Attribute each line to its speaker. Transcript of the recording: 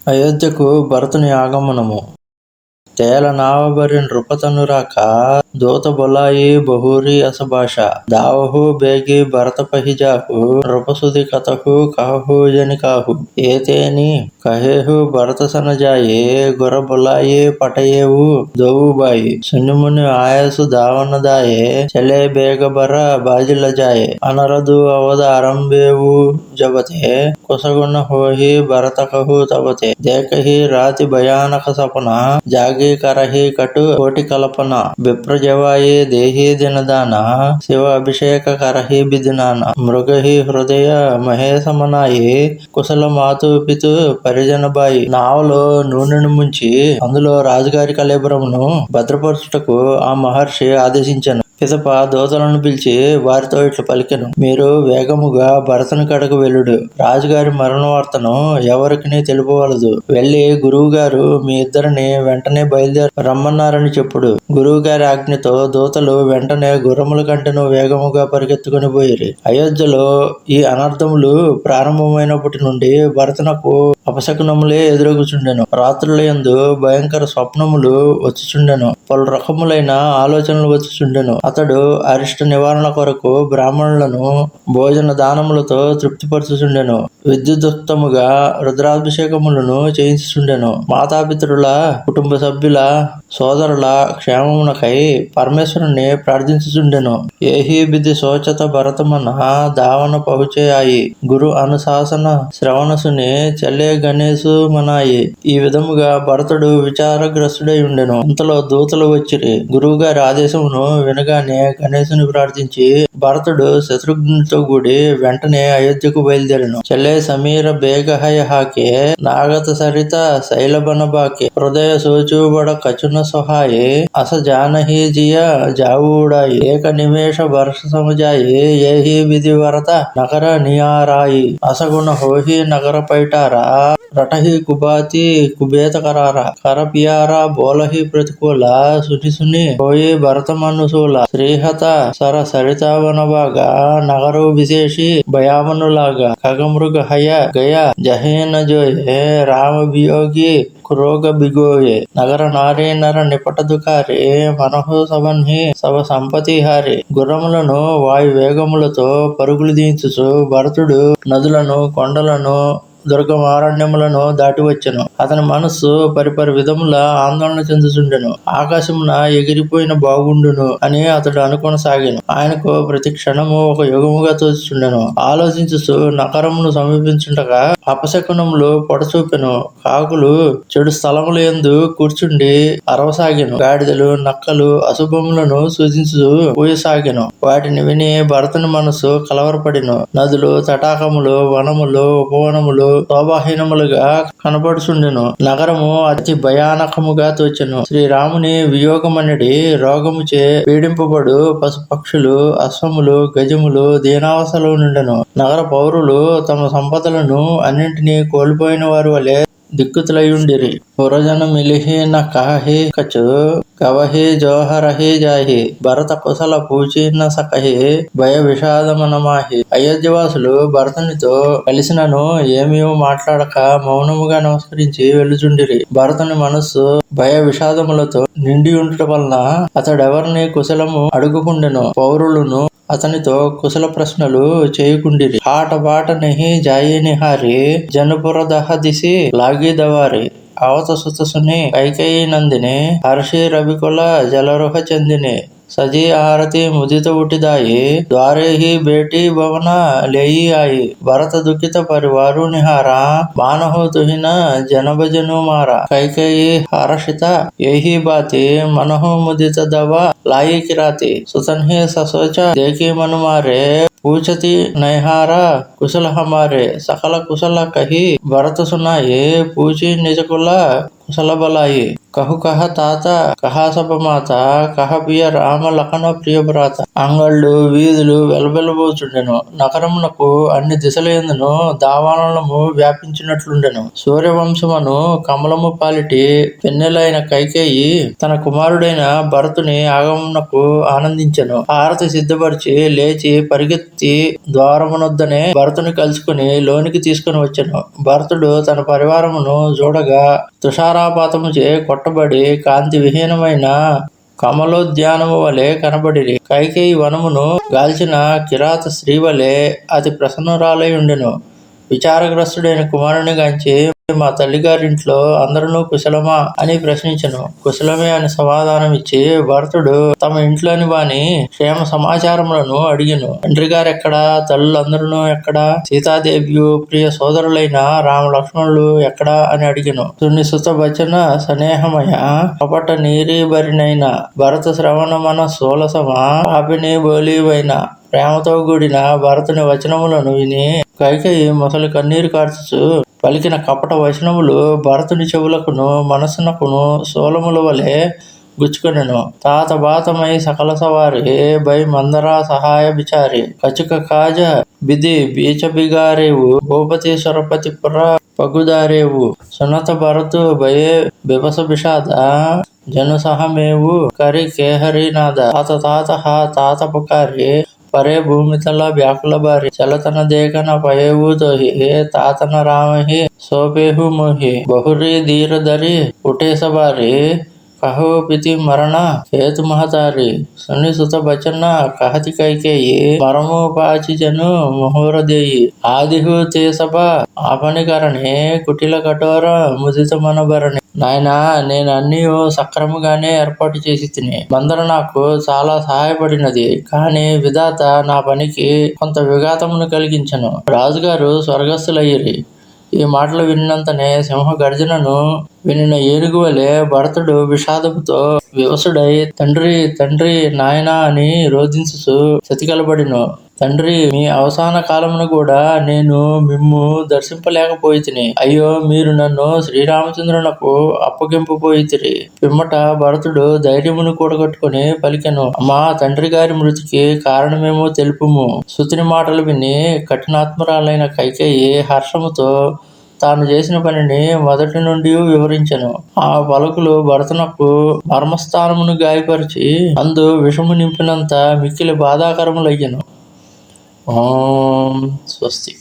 Speaker 1: అయోధ్యకు భరతుని ఆగమనము. తేల నావబరి నృపతను రాక దూత బొలాయి బహూరి అసభాష దావహు బేగి భరత పహిజాహు నృపసుది కథహు కహు జనికాహు ఏతేని కహేహు భరత సనజాయే గుర బొలాయి పటయేవు దోవుబాయి సున్నిముని ఆయసు దావనదాయే చలే బేగ బర బాజిలజాయే అనరదు అవద అరంబేవు జబతే కుసగుణ హోహి భరత కహు తబతే దేకహి రాతి భయానక సపన జాగి కరహి కటు కోటి కల్పన విప్రజవాయి దేహి దినదాన శివ అభిషేక కరహి బిదినాన మృగహి హృదయ మహేశమనాయి కుశల మాతు పితు పరిజనబాయి. నావలో నూనెను ముంచి అందులో రాజుగారి కళేబరమును భద్రపరచుటకు ఆ మహర్షి ఆదేశించాను. పిదప దూతలను పిలిచి వారితో ఇట్లు పలికెను. మీరు వేగముగా భరతుని కడకు వెళ్ళుడు. రాజుగారి మరణ వార్తను ఎవరికి తెలుపవలదు. వెళ్లి గురువు గారు మీ ఇద్దరిని వెంటనే బయలుదేరి రమ్మన్నారని చెప్పుడు. గురువు గారి ఆజ్ఞతో దూతలు వెంటనే గుర్రముల కంటెను వేగముగా పరిగెత్తుకుని పోయిరి. అయోధ్యలో ఈ అనర్థములు ప్రారంభమైనప్పటి నుండి భరతునకు అపశకునములే ఎదురగుచుండెను. రాత్రుల యందు భయంకర స్వప్నములు వచ్చుచుండెను. పలు రకములైన ఆలోచనలు వచ్చుచుండెను. అతడు అరిష్ట నివారణ కొరకు బ్రాహ్మణులను భోజన దానములతో తృప్తిపరచుచుండెను. విద్యుదుక్తముగా రుద్రాభిషేకములను చేయించుచుండెను. మాతాపితరుల కుటుంబ సభ్యుల సోదరుల క్షేమమునకై పరమేశ్వరుని ప్రార్థించుచుండెను. ఏహి బిధి శోచత భరతమన దావన పహుచేయాయి గురు అనుశాసన శ్రవణసుని చెల్లె గణేశు మనాయి. ఈ విధముగా భరతుడు విచారగ్రస్తుడై ఉండెను. అంతలో దూతలు వచ్చిరి. గురువు గారి ఆదేశమును వినగానే గణేశుని ప్రార్థించి భరతుడు శత్రుఘ్నునితో కూడి వెంటనే అయోధ్యకు బయలుదేరెను. చెల్లె సమీర బేగహయ హాకే నాగత సరిత శైలబన బాకే హృదయ సోచూబడ కచున సహాయే అస జానహి జియ జావుడాయి ఏక నిమేష వర్ష సమజాయి ఏహి విధి వరత నగర నియారాయి అసగుణ హోహి నగర పైటారా రటహి కుబాతి కుబేత కరార కర పియారా బోలహి ప్రతికూల సుని సుని హోయి భరత మనుసూల శ్రీహత సర సరితావనబాగా నగరు విశేషి భయామనులాగా ఖగమృగ హయ గయ జహేన జోయే రామ వియోగి కురోగ బిగోయే నగర నారీ నర నిపట దుకారే మనహు సవన్హి సవ సంపతి హారి. గుర్రములను వాయు వేగములతో పరుగులు దించుచు భరతుడు నదులను కొండలను దుర్గమారణ్యములను దాటి వచ్చెను. అతని మనస్సు పరిపరి విధముల ఆందోళన చెందుచుండెను. ఆకాశమున ఎగిరిపోయిన బాగుండును అని అతడు అనుకొనసాగాను. ఆయనకు ప్రతి క్షణము ఒక యుగముగా తోచుచుండెను. ఆలోచించుచు నగరమును సమీపించుండగా అపశకునములు పొడచూపెను. కాకులు చెడు స్థలముల యందు కూర్చుండి అరవసాగెను. గాడిదలు నక్కలు అశుభములను సూచించు పూయసాగెను. వాటిని విని భరతుని మనస్సు కలవరపడెను. నదులు తటాకములు వనములు ఉపవనములు శోభాహీనములుగా కనపడుచుండెను. నగరము అతి భయానకముగా తోచెను. శ్రీరాముని వియోగమనడి రోగముచే పీడింపబడు పశుపక్షులు అశ్వములు గజములు దీనావస్థలో నుండెను. నగర పౌరులు తమ సంపదలను అన్నింటినీ కోల్పోయిన వారి వలె దిక్కుతులయుండిరి. పురజన మిలిహి న కహి కచు కవహి జోహరహి జాహి భరత కుశల పూచిన సకహి భయ విషాదమనమాహి. అయోధ్యవాసులు భరతునితో కలిసినను ఏమీ మాట్లాడక మౌనముగా నమస్కరించి వెళ్ళుచుండిరి. భరతుని మనస్సు భయ విషాదములతో నిండి ఉండుట వలన అతడెవరిని కుశలము అడుగుకుండెను. పౌరులను అతనితో కుశల ప్రశ్నలు చేయకుండిరి. ఆట బాట నెహి జాయి నిహారి జనపుర దహ దిసి లాగి దవారి అవత సుతసుని కైకేయి నందిని హర్షి రవికుల జలరుహ చందిని సజీ ఆరతి ముదిత ఉటిదాయి ద్వారేహి బేటీ భవన లేయి ఆయి భరత దుఃఖిత పరివారు నిహార మానహో తుహిన జనభజను మార కైకేయి హర్షిత ఏహి బాతి మనహో ముదిత దవ లాయి కిరాతి సుతన్హి ససోచ దేకి మను మారే పూచతి నైహార కుశల హమారే సకల కుశల కహి భరత సునాయి పూచి నిజకుల కుశలబలాయి కహు కహ తాత కహాసపమాత కహ ప్రియ రామ లఖన ప్రియ భ్రాత. అంగళ్ళు వీధులు వెలబెలబోచుండెను. నగరమునకు అన్ని దిశలయందును దావానలము వ్యాపించినట్లుండెను. సూర్యవంశమును కమలము పాలిటి పెన్నెలైన కైకేయి తన కుమారుడైన భరతుని ఆగమనకు ఆనందించెను. హారతి సిద్ధపరిచి లేచి పరిగెత్తి ద్వారమునొద్దనే భరతుని కలుసుకుని లోనికి తీసుకుని వచ్చెను. భరతుడు తన పరివారమును చూడగా తుషారాపాతముచే కొట్టబడి కాంతి విహీనమైన కమలోద్యానము వలె కనబడిరి. కైకేయి వనమును గాల్చిన కిరాత స్త్రీ వలె అతి ప్రసన్నురాలై ఉండెను. విచారగ్రస్తుడైన కుమారుని గాంచి మా తల్లిగారింట్లో అందరూ కుశలమా అని ప్రశ్నించెను. కుశలమే అని సమాధానమిచ్చి భరతుడు తమ ఇంట్లోని వాని క్షేమ సమాచారములను అడిగెను. తండ్రి గారెక్కడా, తల్లులందరూ ఎక్కడా, సీతాదేవియు ప్రియ సోదరులైన రామ లక్ష్మణులు ఎక్కడా అని అడిగెను. సుత భజన సనేహమయ కపట నీరీబరినైన భరత శ్రవణ మన సోలసమా పాపిని బోలివైన. ప్రేమతో కూడిన భరతుని వచనములను విని కైకేయి మొసలి కన్నీరు కార్చుచు పలికిన కపట వచనములు భరతుని చెవులకును మనస్సునకును సోలముల వలె గుచ్చుకొనెను. తాత బాతమై సకల సవారి బై మందరా సహాయ బిచారి కచుక కాజ బిది బీచ బిగారేవు భూపతి సురపతి పుర పగుదారేవు సునత భరతు భయే బిభస బిషాద జను సహమేవు కరి కేహరినాథ. తాత తాత హా తాత పుకారి పరే భూమితల వ్యాకుల బారి చలతన దేకన పయేవు తోహి తాతన రామహి సోపేహు మోహి బహురి ధీర ధరి ఉటేస బారి కహో పితి మరణ హేతు మహతారి. సుని సుత బచన కహతి కైకేయి మరము పాచి జను ముహూరదేయి ఆదిహు తే సభ ఆపనికరణి కుటిల కఠోర ముదిత మనభరణి. నాయనా, నేను అన్నీ సక్రమంగానే ఏర్పాటు చేసి తిని మందర నాకు చాలా సహాయపడినది. కాని విధాత నా పనికి కొంత విఘాతమును కలిగించను. రాజుగారు స్వర్గస్థులయ్యిరి. ఈ మాటలు విన్నంతనే సింహ గర్జనను వినిన ఏనుగు వలె భరతుడు విషాదముతో వివసుడై తండ్రి తండ్రి నాయనా అని రోధించుచు చతికలబడిను. తండ్రి, మీ అవసాన కాలమున కూడా నేను మిమ్ము దర్శింపలేకపోయితిని. అయ్యో, మీరు నన్ను శ్రీరామచంద్రునకు అప్పగింపపోయితిరి. పిమ్మట భరతుడు ధైర్యమును కూడగట్టుకుని పలికెను. అమ్మా, తండ్రి గారి మృతికి కారణమేమో తెలుపుము. సుతుని మాటలు విని కఠినాత్మరాలైన కైకేయి హర్షముతో తాను చేసిన పనిని మొదటి నుండి వివరించెను. ఆ పలుకులు భరతునకు మర్మస్థానమును గాయపరిచి అందు విషము నింపినంత మిక్కిలి బాధాకరములయ్యెను. ఓం స్వస్తి.